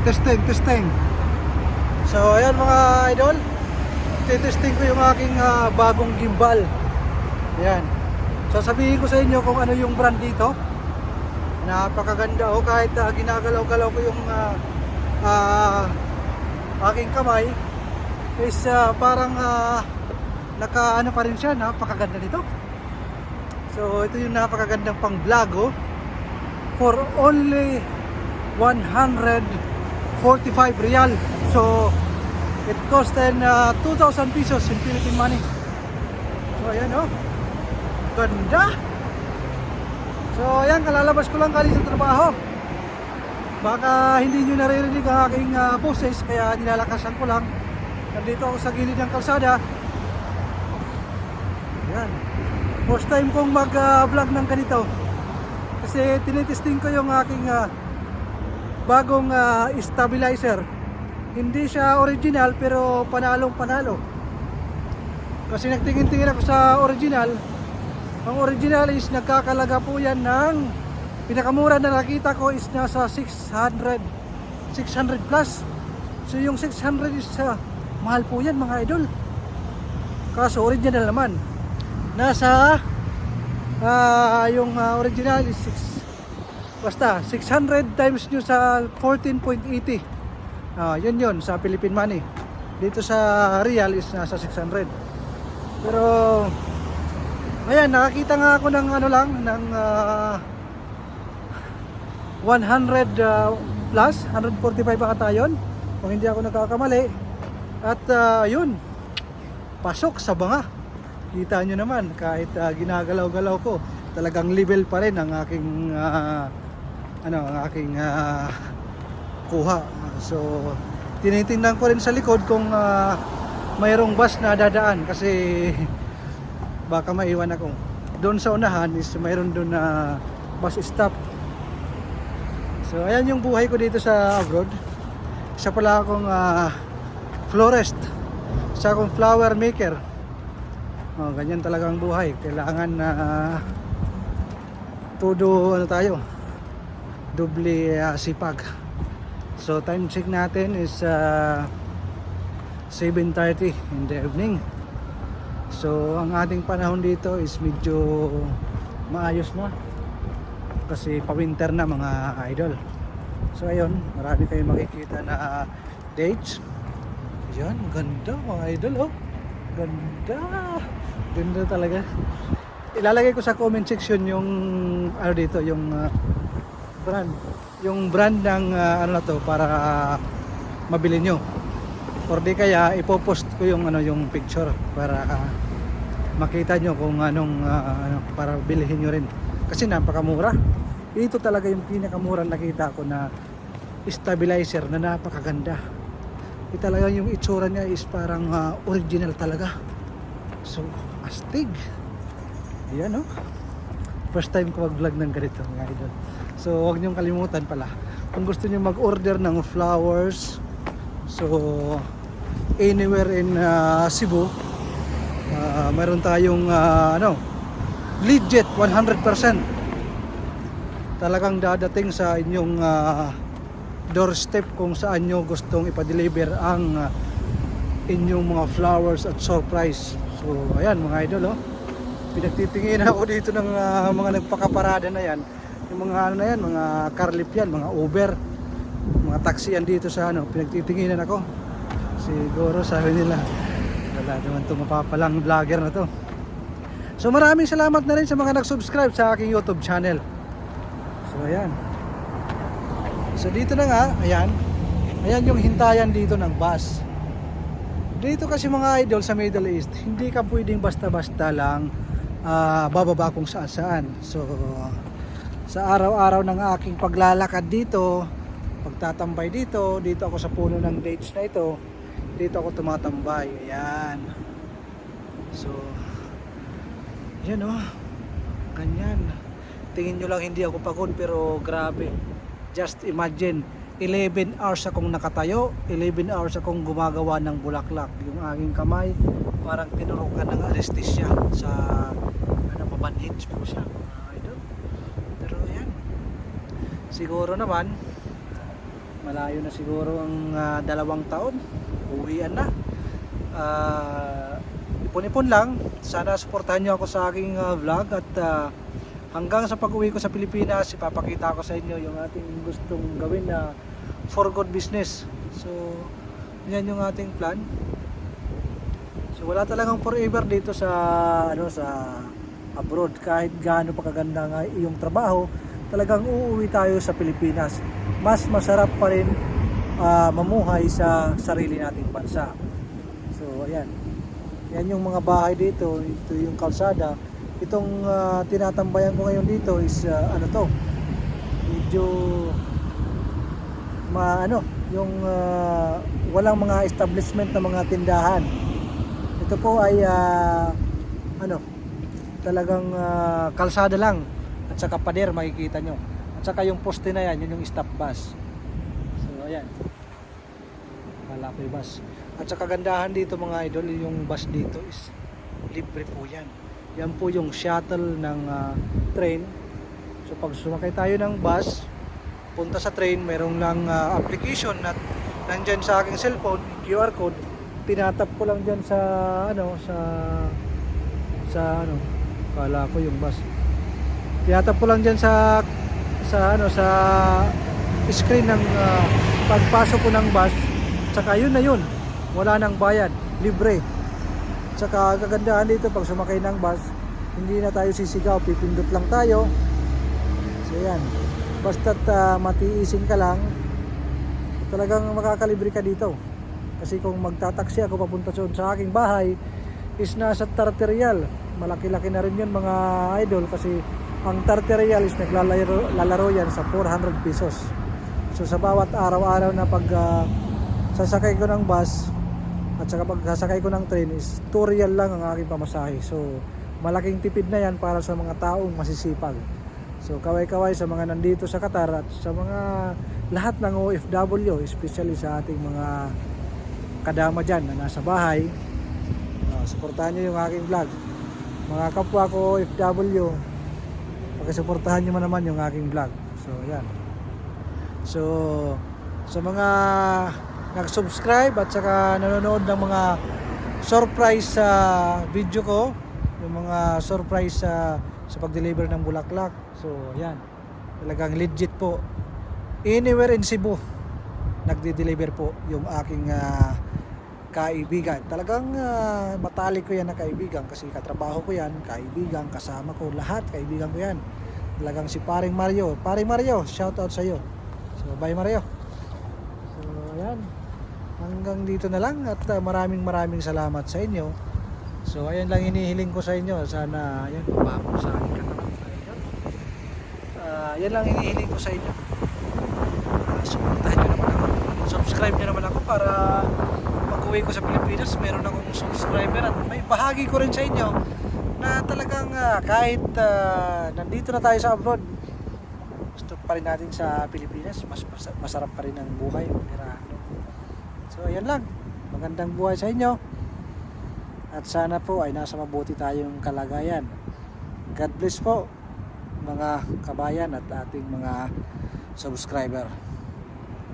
testing. So ayan mga idol, testing ko yung aking bagong gimbal. Ayan. Sasabihin ko sa inyo kung ano yung brand dito. Napakaganda kahit ginagalaw-galaw ko yung aking kamay is parang naka ano pa rin siya, napakaganda nito. So ito yung napakagandang pang vlog for only 145 real. So it cost 2,000 pesos in Philippine money. So ayan ganda. So ayan, kalalabas ko lang galing sa trabaho. Baka hindi nyo naririnig ang aking boses, kaya nilalakasan ko lang. Nandito ako sa gilid ng kalsada. Ayan, first time kong mag vlog ng ganito, kasi tinitesting ko yung aking bagong stabilizer. Hindi siya original pero panalong panalo, kasi nagtingin-tingin ako sa original. Ang original is nagkakalaga po yan ng, pinakamura na nakita ko is nasa 600 plus. So yung 600 is mahal po yan mga idol. Kaso original naman nasa yung original is 600 times nyo sa 14.80. Yun sa Philippine money. Dito sa real is nasa 600. Pero ayan, nakakita nga ako ng ano lang, ng 100 plus, 145 ata yun, kung hindi ako nagkakamali. At yun, pasok sa banga. Kita nyo naman, kahit ginagalaw-galaw ko, talagang level pa rin ang aking kuha. So tinitingnan ko rin sa likod kung mayroong bus na dadaan, kasi baka maiwan ako. Doon sa unahan is mayroon doon na bus stop. So ayan yung buhay ko dito sa abroad. Isa pala akong florist, isa akong flower maker. Ganyan talaga ang buhay. Kailangan na todo doble sipag. So time check natin is 7:30 in the evening. So ang ating panahon dito is medyo maayos na, kasi pa-winter na mga idol. So ayun, marami kayong makikita na dates. Yan, ganda mga idol. Ganda talaga. Ilalagay ko sa comment section yung ano dito, yung brand ng ano na to, para mabili nyo. Or di kaya ipopost ko yung yung picture para makita nyo kung anong para bilhin nyo rin, kasi napakamura. Ito talaga yung pinakamura nakita ko na stabilizer na napakaganda. Ito talaga yung itsura niya is parang original talaga. So astig. Yan first time ko mag-vlog ng ganito mga idol. So huwag niyong kalimutan pala, kung gusto niyo mag-order ng flowers, so anywhere in Cebu, mayroon tayong legit 100%, talagang dadating sa inyong doorstep kung saan nyo gustong ipa-deliver ang inyong mga flowers at surprise. So ayan mga idol, pinagtitingin ako dito ng mga nagpakaparada na yan, yung mga mga carlip yan, mga Uber, mga taxi yan dito sa pinagtitinginan ako. Siguro sabi nila, wala naman itong mapapalang vlogger na to. So maraming salamat na rin sa mga nag-subscribe sa aking YouTube channel. So ayan. So dito na nga, ayan yung hintayan dito ng bus. Dito kasi mga idol sa Middle East, hindi ka pwedeng basta-basta lang bababa kung saan-saan. So sa araw-araw ng aking paglalakad dito, pagtatambay dito ako sa puno ng dates na ito, dito ako tumatambay. Ayan. So yan ganyan. Tingin nyo lang hindi ako pagod, pero grabe. Just imagine, 11 hours akong nakatayo, 11 hours akong gumagawa ng bulaklak. Yung aking kamay parang tinurukan ng anesthesia sa mabanhage po siya mga idol. Pero yan, siguro naman Malayo na siguro ang 2 taon. Uwian na. Ipon-ipon lang. Sana suportahan nyo ako sa aking vlog at hanggang sa pag-uwi ko sa Pilipinas, ipapakita ko sa inyo yung ating gustong gawin na for good business. So, yan yung ating plan. So, wala talagang forever dito sa sa abroad. Kahit gaano pa kaganda nga iyong trabaho, talagang uuwi tayo sa Pilipinas. Mas masarap pa rin mamuhay sa sarili nating bansa. So, ayan. Yan yung mga bahay dito. Ito yung kalsada. Itong tinatambayan ko ngayon dito is medyo yung walang mga establishment na mga tindahan. Ito po ay talagang kalsada lang at saka pader makikita nyo. At saka yung poste na yan, yun yung stop bus. So ayan. Wala ko yung bus. At saka gandahan dito mga idol, yung bus dito is libre po yan. Yan po yung shuttle ng train. So pag sumakay tayo ng bus, punta sa train, merong lang application na nandyan sa aking cellphone, QR code. Tinatap ko lang dyan sa kala ko yung bus. Tinatap ko lang dyan sa screen ng pagpasok ko ng bus. Tsaka yun na yun. Wala nang bayad, libre. Tsaka kagandahan dito pag sumakay ng bus, hindi na tayo sisigaw, pipindot lang tayo. So yan, basta't matiisin ka lang, talagang makakalibre ka dito. Kasi kung magtataksi ako papunta sa aking bahay, is nasa 30 real. Malaki-laki na rin yun mga idol, kasi ang 30 real is naglalaro yan sa 400 pesos. So sa bawat araw-araw na pag sasakay ko ng bus at saka pag sasakay ko ng train is 2 real lang ang aking pamasahe. So malaking tipid na yan para sa mga taong masisipag. So kaway-kaway sa mga nandito sa Qatar at sa mga lahat ng OFW, especially sa ating mga kadama dyan na nasa bahay. Suportahan nyo yung aking vlog. Mga kapwa ko OFW, pakisuportahan nyo naman yung aking vlog. So yan. So sa mga nag-subscribe at saka nanonood ng mga surprise sa video ko, yung mga surprise sa pag-deliver ng bulaklak. So yan, talagang legit po. Anywhere in Cebu nagde-deliver po yung aking kaibigan. Talagang matalik ko yan na kaibigan kasi katrabaho ko yan, kaibigan, kasama ko, lahat kaibigan ko yan. Talagang si Paring Mario. Paring Mario, shout out sa iyo. So bye Mario. So ayan, hanggang dito na lang at maraming salamat sa inyo. So ayan lang hinihiling ko sa inyo. Sana ayan, mababong sa akin katawan. Yan lang hinihiling ko sa inyo. Suportahan nyo naman ako. Subscribe nyo naman ako para pag-uwi ko sa Pilipinas, meron akong subscriber at may bahagi ko rin sa inyo na talagang kahit nandito na tayo sa abroad, gusto pa rin natin sa Pilipinas, masarap pa rin ang buhay. So ayan lang, magandang buhay sa inyo at sana po ay nasa mabuti tayong kalagayan. God bless po mga kabayan at ating mga subscriber.